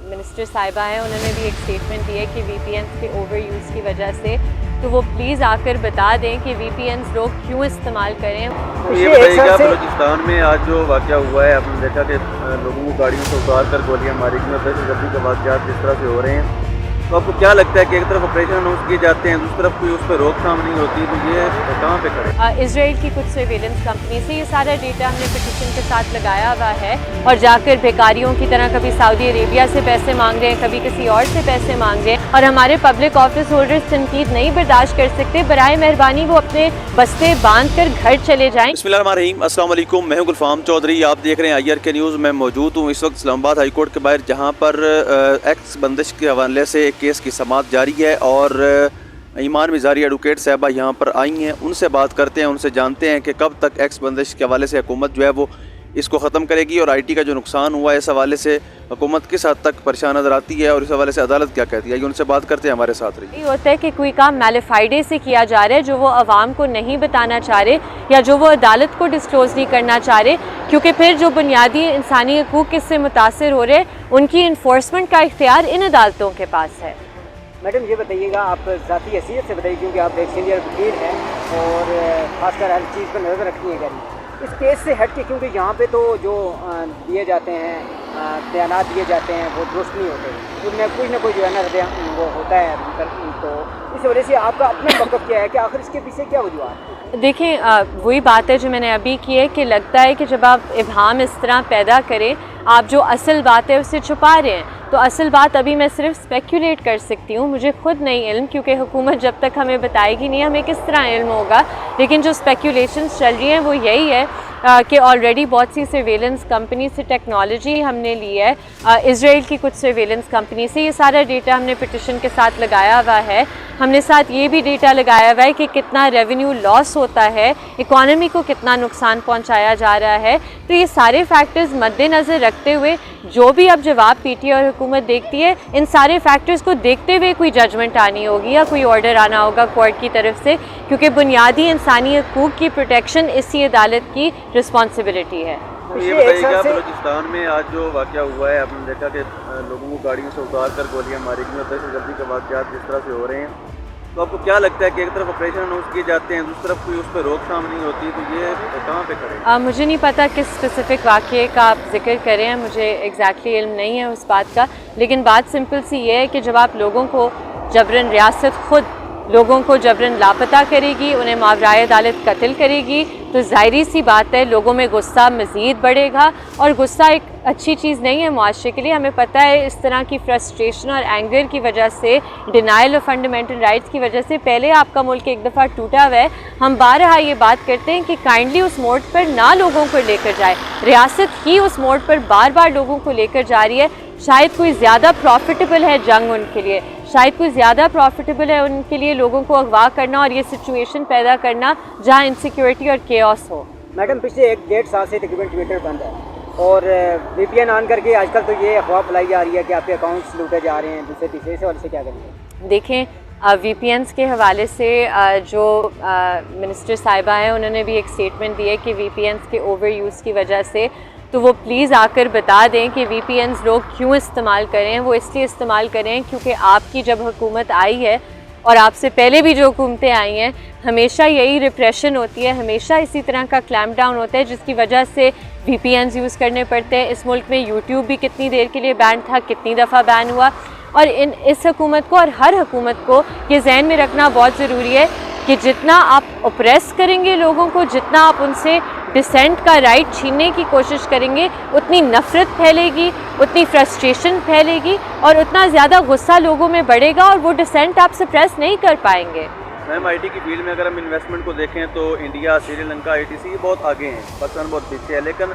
Minister साहिबा हैं, उन्होंने भी एक स्टेटमेंट दी है कि VPNs के ओवर यूज़ की वजह से, तो वो प्लीज़ आकर बता दें कि VPNs लोग क्यों इस्तेमाल करें। तो ये बताइएगा, बलूचिस्तान में आज जो वाक़या हुआ है, आपने देखा कि लोगों को गाड़ियों से उतार कर गोलियां मारी गई, दहशत गर्दी के वाक़यात जिस तरह से हो रहे हैं, तो आपको क्या लगता है कि एक तरफ ऑपरेशन अनाउंस किए जाते हैं, दूसरी तरफ कोई उस पर रोकथाम नहीं होती, तो ये कहाँ पे खड़े? इजराइल की कुछ सर्वेलेंस कंपनी से ये सारा डेटा हमने पिटिशन के साथ लगाया हुआ है, और जाकर भिखारियों की तरह कभी सऊदी अरेबिया से पैसे मांग रहे हैं, कभी किसी और से पैसे मांग रहे हैं, और हमारे पब्लिक ऑफिस होल्डर्स तनकीद नहीं बर्दाश्त कर सकते। बराए मेहरबानी वो अपने बस्ते बांध कर घर चले जाएं। बिस्मिल्लाहिर्रहमानिर्रहीम, अस्सलाम वालेकुम, मैं हूं गुलफाम चौधरी, आप देख रहे हैं IRK न्यूज़। मैं मौजूद हूं इस वक्त इस्लामाबाद हाई कोर्ट के बाहर, जहां पर एक्स बंदिश के हवाले से एक केस की समाअत जारी है, और ईमान मिजारी एडवोकेट साहबा यहाँ पर आई हैं। उनसे बात करते हैं, उनसे जानते हैं कि कब तक एक्स बंदिश के हवाले से हुकूमत जो है वो इसको ख़त्म करेगी, और IT का जो नुकसान हुआ है इस हवाले से हुकूमत किस हद तक परेशान नजर आती है, और इस हवाले से अदालत क्या कहती है। ये उनसे बात करते हैं, हमारे साथ रही। ये होता है कि कोई काम मैलिफाइडे से किया जा रहा है, जो वो आवाम को नहीं बताना चाह रहे, या जो वो अदालत को डिस्क्लोज़ नहीं करना चाह रहे, क्योंकि फिर जो बुनियादी इंसानी हकूक़ इससे मुतासर हो रहे, उनकी इन्फोर्समेंट का इख्तियार इन अदालतों के पास है। मैडम ये बताइएगा, आप ज़ाती हैसियत से बताइए, क्योंकि आप एक सीनियर वकील हैं और ख़ासकर हर चीज़ पर नज़र रखती हैं करी इस केस से हट के, क्योंकि यहाँ पे तो जो दिए जाते हैं बयानात दिए जाते हैं वो दुरुस्त नहीं होते, उनमें कोई ना कोई जो है ना वो होता है, तो इस वजह से आपका अपना मौक़िफ़ क्या है कि आखिर इसके पीछे क्या वजूहत है? देखें, वही बात है जो मैंने अभी की है कि लगता है कि जब आप इबहाम इस तरह पैदा करें, आप जो असल बात है उससे छुपा रहे हैं, तो असल बात अभी मैं सिर्फ स्पेक्युलेट कर सकती हूँ, मुझे खुद नहीं इल्म, क्योंकि हुकूमत जब तक हमें बताएगी नहीं हमें किस तरह इल्म होगा। लेकिन जो स्पेक्युलेशंस चल रही हैं वो यही है कि ऑलरेडी बहुत सी सर्वेलेंस कंपनी से टेक्नोलॉजी हमने ली है, इजराइल की कुछ सर्वेलेंस कंपनी से। ये सारा डेटा हमने पिटिशन के साथ लगाया हुआ है। हमने साथ ये भी डेटा लगाया हुआ है कि कितना रेवेन्यू लॉस होता है, इकॉनमी को कितना नुकसान पहुंचाया जा रहा है। तो ये सारे फैक्टर्स मद्देनज़र रखते हुए जो भी अब जवाब PTI और हुकूमत देखती है, इन सारे फैक्टर्स को देखते हुए कोई जजमेंट आनी होगी या कोई ऑर्डर आना होगा कोर्ट की तरफ से, क्योंकि बुनियादी इंसानी हकूक़ की प्रोटेक्शन इसी अदालत की रिस्पॉन्सिबिलिटी है। ये बताइएगा, बलूचिस्तान में आज जो वाक़या हुआ है, आपने देखा कि लोगों को गाड़ियों से उतार कर गोलियां मारी गई, दहशत गर्दी के वाक़यात जिस तरह से हो रहे हैं, तो आपको क्या लगता है कि एक तरफ ऑपरेशन अनाउंस किए जाते हैं, दूसरी तरफ कोई उस पर रोकथाम नहीं होती, तो ये कहाँ पे खड़े? मुझे नहीं पता किस स्पेसिफिक वाक़े का आप जिक्र करें, मुझे एग्जैक्टली इल्म नहीं है उस बात का। लेकिन बात सिंपल सी ये है कि जब आप लोगों को जबरन, रियासत ख़ुद लोगों को जबरन लापता करेगी, उन्हें मावराए अदालत कत्ल करेगी, तो ज़ाहिरी सी बात है लोगों में गुस्सा मज़ीद बढ़ेगा, और गुस्सा एक अच्छी चीज़ नहीं है मुआशरे के लिए। हमें पता है इस तरह की फ्रस्ट्रेशन और एंगर की वजह से, डिनाइल ऑफ फंडामेंटल राइट्स की वजह से पहले आपका मुल्क एक दफ़ा टूटा हुआ है। हम बारहा ये बात करते हैं कि काइंडली उस मोड़ पर ना लोगों को लेकर जाए, रियासत ही उस मोड़ पर बार बार लोगों को लेकर जा रही है। शायद कोई ज़्यादा प्रॉफिटेबल है जंग उनके लिए, शायद कोई ज़्यादा प्रॉफिटेबल है उनके लिए लोगों को अगवा करना और ये सिचुएशन पैदा करना जहाँ इनसिक्योरिटी और केओस हो। मैडम पिछले 1-1.5 साल से तकरीबन ट्विटर बंद है, और VPN ऑन करके आजकल तो ये अफवाह फैलाई जा रही है कि आपके अकाउंट्स लूटे जा रहे हैं दूसरे तीसरे से, और इससे क्या करेंगे? देखें, VPNs के हवाले से जो मिनिस्टर साहिबा हैं, उन्होंने भी एक स्टेटमेंट दी है कि VPNs के ओवर यूज़ की वजह से, तो वो प्लीज़ आकर बता दें कि VPNs लोग क्यों इस्तेमाल करें। वो इसलिए इस्तेमाल करें क्योंकि आपकी जब हुकूमत आई है, और आपसे पहले भी जो हुकूमतें आई हैं, हमेशा यही रिप्रेशन होती है, हमेशा इसी तरह का क्लैम्प डाउन होता है, जिसकी वजह से VPNs यूज़ करने पड़ते हैं। इस मुल्क में YouTube भी कितनी देर के लिए बैन था, कितनी दफ़ा बैन हुआ, और इस हुकूमत को और हर हुकूमत को ये जहन में रखना बहुत ज़रूरी है कि जितना आप ओप्रेस करेंगे लोगों को, जितना आप उनसे डिसेंट का राइट छीनने की कोशिश करेंगे, उतनी नफ़रत फैलेगी, उतनी फ्रस्ट्रेशन फैलेगी, और उतना ज़्यादा गुस्सा लोगों में बढ़ेगा, और वो डिसेंट आप सप्रेस नहीं कर पाएंगे। मैम, IT की फील्ड में अगर हम इन्वेस्टमेंट को देखें तो इंडिया, श्रीलंका, ITC ये बहुत आगे हैं, पाकिस्तान बहुत पीछे है, लेकिन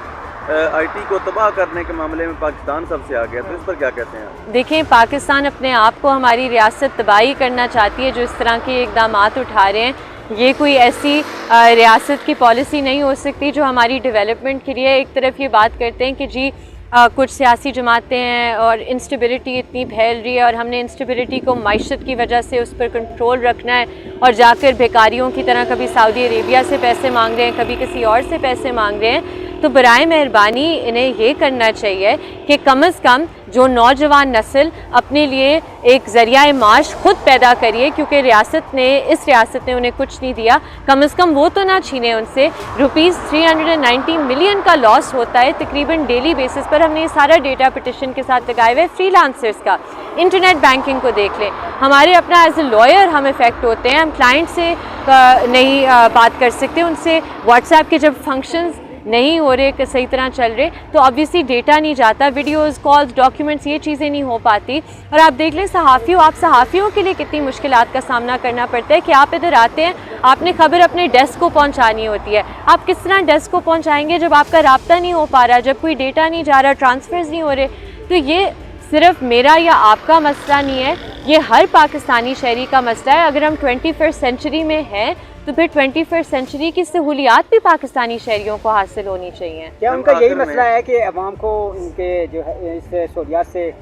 IT को तबाह करने के मामले में पाकिस्तान सबसे आगे है, तो इस पर क्या कहते हैं? देखें, पाकिस्तान अपने आप को, हमारी रियासत तबाही करना चाहती है जो इस तरह के इक़दामात उठा रहे हैं। ये कोई ऐसी रियासत की पॉलिसी नहीं हो सकती जो हमारी डेवलपमेंट के लिए। एक तरफ ये बात करते हैं कि जी कुछ सियासी जमातें हैं और इंस्टेबिलिटी इतनी फैल रही है, और हमने इंस्टेबिलिटी को मईशत की वजह से उस पर कंट्रोल रखना है, और जाकर भिखारियों की तरह कभी सऊदी अरेबिया से पैसे मांग रहे हैं, कभी किसी और से पैसे मांग रहे हैं। तो बराए मेहरबानी इन्हें ये करना चाहिए कि कम अज़ कम जो नौजवान नस्ल अपने लिए एक ज़रिया माश खुद पैदा करिए, क्योंकि इस रियासत ने उन्हें कुछ नहीं दिया, कम से कम वो तो ना छीने उनसे। रुपीज़ 390 मिलियन का लॉस होता है तकरीबन डेली बेसिस पर। हमने ये सारा डेटा पिटिशन के साथ लगाए हुए। फ्रीलांसर्स का, इंटरनेट बैंकिंग को देख लें, हमारे अपना एज ए लॉयर हम इफ़ेक्ट होते हैं, हम क्लाइंट से नहीं बात कर सकते, उनसे व्हाट्सएप के जब फंक्शंस नहीं हो रहे कि सही तरह चल रहे तो ऑब्वियसली डेटा नहीं जाता, वीडियोस, कॉल्स, डॉक्यूमेंट्स, ये चीज़ें नहीं हो पाती। और आप देख लें आप सहाफ़ियों के लिए कितनी मुश्किलात का सामना करना पड़ता है कि आप इधर आते हैं, आपने खबर अपने डेस्क को पहुंचानी होती है। आप किस तरह डेस्क को पहुंचाएंगे जब आपका राब्ता नहीं हो पा रहा, जब कोई डेटा नहीं जा रहा, ट्रांसफर्स नहीं हो रहे। तो ये सिर्फ मेरा या आपका मसला नहीं है, ये हर पाकिस्तानी शहरी का मसला है। अगर हम 21st सेंचुरी में हैं तो फिर 21st सेंचुरी की सहूलियात भी पाकिस्तानी शहरियों को हासिल होनी चाहिए। क्या उनका यही मसला है कि अवाम को इनके जो है इस सहूलियात से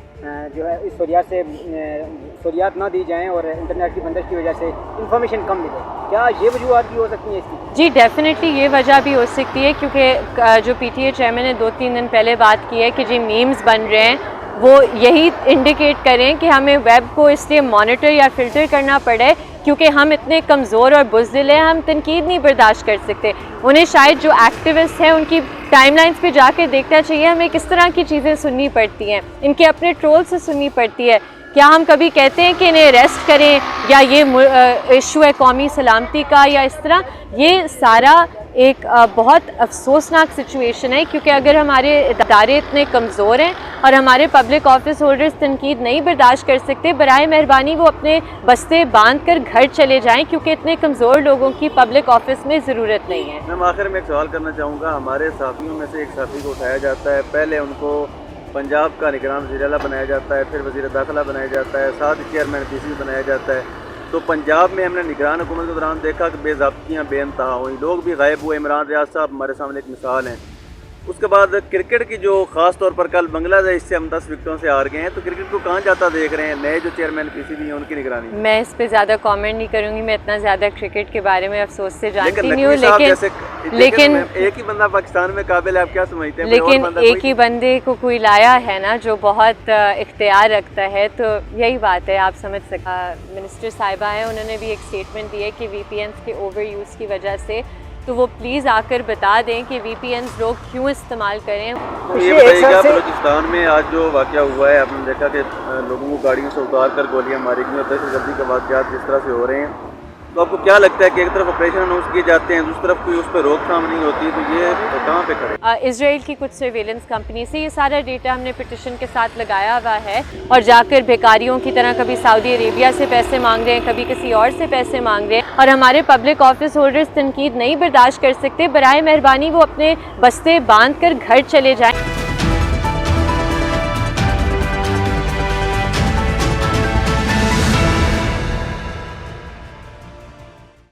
सहूलियात ना दी जाएं और इंटरनेट की बंदिश की वजह से इंफॉर्मेशन कम मिले? क्या ये वजूहत भी हो सकती है इसकी? जी डेफिनेटली ये वजह भी हो सकती है, क्योंकि जो PTA चेयरमैन ने 2-3 दिन पहले बात की है कि जी मीम्स बन रहे हैं, वो यही इंडिकेट करें कि हमें वेब को इसलिए मॉनिटर या फ़िल्टर करना पड़े क्योंकि हम इतने कमज़ोर और बुज़दिल हैं, हम तनकीद नहीं बर्दाश्त कर सकते। उन्हें शायद जो एक्टिविस्ट हैं उनकी टाइमलाइंस पे जाके देखना चाहिए हमें किस तरह की चीज़ें सुननी पड़ती हैं, इनके अपने ट्रोल से सुननी पड़ती है। क्या हम कभी कहते हैं कि इन्हें अरेस्ट करें या ये इशू है कौमी सलामती का या इस तरह? ये सारा एक बहुत अफसोसनाक सिचुएशन है, क्योंकि अगर हमारे इदारे इतने कमज़ोर हैं और हमारे पब्लिक ऑफिस होल्डर्स तनकीद नहीं बर्दाश्त कर सकते, बराए मेहरबानी वो अपने बस्ते बांध कर घर चले जाएं, क्योंकि इतने कमज़ोर लोगों की पब्लिक ऑफिस में ज़रूरत नहीं है। मैम आखिर में एक सवाल करना चाहूँगा, हमारे साथियों में से एक साथी को उठाया जाता है, पहले उनको पंजाब का निगरान वज़ीर आला बनाया जाता है, फिर वज़ीर दाखिला बनाया जाता है, साथ ही चेयरमैन PCB बनाया जाता है। तो पंजाब में हमने निगरान हुकूमत के दौरान देखा कि बेज़ाब्तियाँ बेइंतहा हुई, लोग भी गायब हुए। इमरान रियाज साहब हमारे सामने एक मिसाल हैं। उसके बाद क्रिकेट की जो ख़ास तौर पर कल बांग्लादेश से हम 10 विकेटों से हार गए हैं, तो क्रिकेट को कहाँ जाता देख रहे हैं नए जो चेयरमैन PCB हैं उनकी निगरानी? मैं इस पे ज़्यादा कमेंट नहीं करूँगी, मैं इतना ज़्यादा क्रिकेट के बारे में अफसोस से जानती नहीं हूँ, लेकिन एक ही बंदा पाकिस्तान में काबिल है, आप क्या समझते हैं? लेकिन एक ही बंदे को कोई लाया है ना जो बहुत इख्तियार रखता है, तो यही बात है, आप समझ सकते। मिनिस्टर साहिबा हैं, उन्होंने भी एक स्टेटमेंट दी है कि VPNs के ओवर यूज़ की वजह से, तो वो प्लीज़ आकर बता दें कि VPNs लोग क्यों इस्तेमाल करें। तो ये बताइएगा, बलूचिस्तान में आज जो वाक़या हुआ है, आपने देखा कि लोगों को गाड़ियों से उतार कर गोलियां मारी गई और दहशतगर्दी के वाक़यात जिस तरह से हो रहे हैं, तो आपको क्या लगता है कि एक तरफ ऑपरेशन अनाउंस किए जाते हैं, दूसरी तरफ कोई उस पर रोकथाम नहीं होती, तो ये कहाँ पे खड़े? इजराइल की कुछ सर्वेलेंस कंपनी से ये सारा डेटा हमने पिटिशन के साथ लगाया हुआ है, और जाकर भिखारियों की तरह कभी सऊदी अरेबिया से पैसे मांग रहे हैं, कभी किसी और से पैसे मांग रहे हैं, और हमारे पब्लिक ऑफिस होल्डर्स तनकीद नहीं बर्दाश्त कर सकते, बराए मेहरबानी वो अपने बस्ते बांध कर घर चले जाएं।